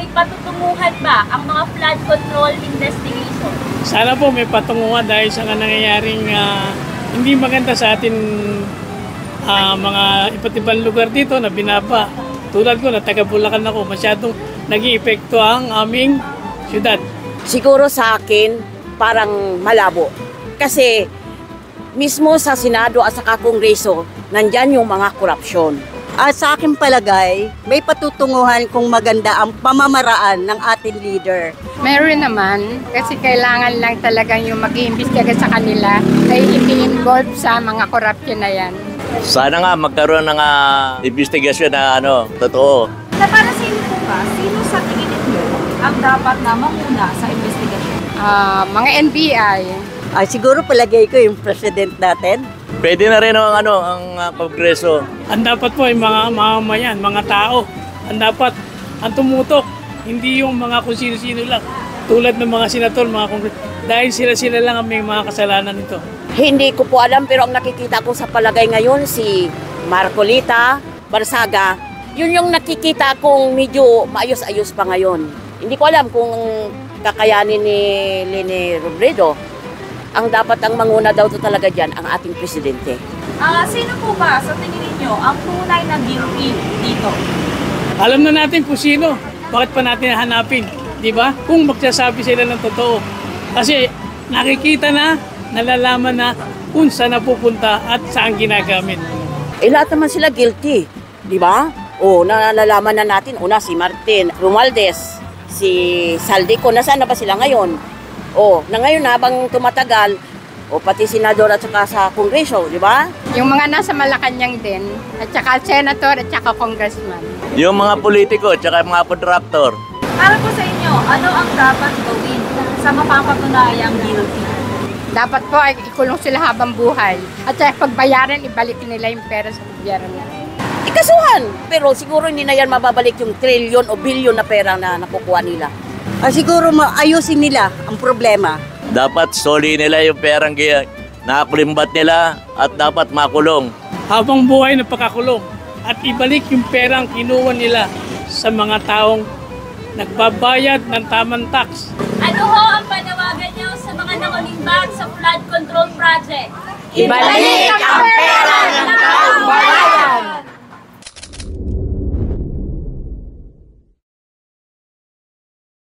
may patutunguhan ba ang mga flood control investigation? Sana po may patunguhan dahil sa nangyayaring hindi maganda sa atin mga iba't ibang lugar dito na binaba. Tulad ko na taga Bulacan ako, masyadong naging epekto ang aming syudad. Siguro sa akin, parang malabo. Kasi mismo sa Senado at sa Kongreso, nandyan yung mga korupsyon. Sa aking palagay, may patutunguhan kung maganda ang pamamaraan ng ating leader. Meron naman, kasi kailangan lang talagang yung mag-iimbestiga sa kanila ay i-involve sa mga korupsyon na yan. Sana nga magkaroon ng investigasyon na totoo. Na para sa inyo po ba, sino sa tingin ninyo ang dapat na mamuna sa investigasyon? Mga NBI. Siguro palagay ko yung president natin. Pwede na rin ang Kongreso. Ang dapat po ay mga mamamayan, mga tao. Ang dapat ang tumutok, hindi yung mga kung sino-sino lang. Tulad ng mga senator, mga kongres. Dahil sila lang ang may mga kasalanan nito. Hindi ko po alam pero ang nakikita ko sa palagay ngayon si Marcolita, Barsaga, yun yung nakikita kong medyo maayos-ayos pa ngayon. Hindi ko alam kung kakayanin ni Leni Robredo. Ang dapat ang manguna daw to talaga dyan, ang ating presidente. Sino po ba sa tingin ninyo ang tunay na guilty dito? Alam na natin kung sino, bakit pa natin hanapin, di ba? Kung magsasabi sila ng totoo. Kasi nakikita na, nalalaman na kung saan napupunta at saan ginagamit. Lahat naman sila guilty, di ba? Nalalaman na natin, una si Martin Romualdez, si Saldico, nasaan na ba sila ngayon? Na ngayon habang tumatagal, pati senador at saka sa kongreso, di ba? Yung mga nasa Malacanang din, at saka senator at saka congressman. Yung mga politiko at saka mga contractor. Para po sa inyo, ano ang dapat gawin sa mapapatunayang guilty? Dapat po ay ikulong sila habang buhay. At saka pagbayaran, ibalik nila yung pera sa gobyerno. Ikasuhan! Pero siguro hindi na yan mababalik yung trilyon o bilyon na pera na nakukuha nila. Siguro ayusin nila ang problema. Dapat soli nila yung perang nakakulimbat nila at dapat makulong. Habang buhay na pagkakulong at ibalik yung perang kinuha nila sa mga taong nagbabayad ng tamang tax. Ano ho ang panawagan niyo sa mga nakulimbag sa flood control project? Ibalik ang pera ng taong bayan!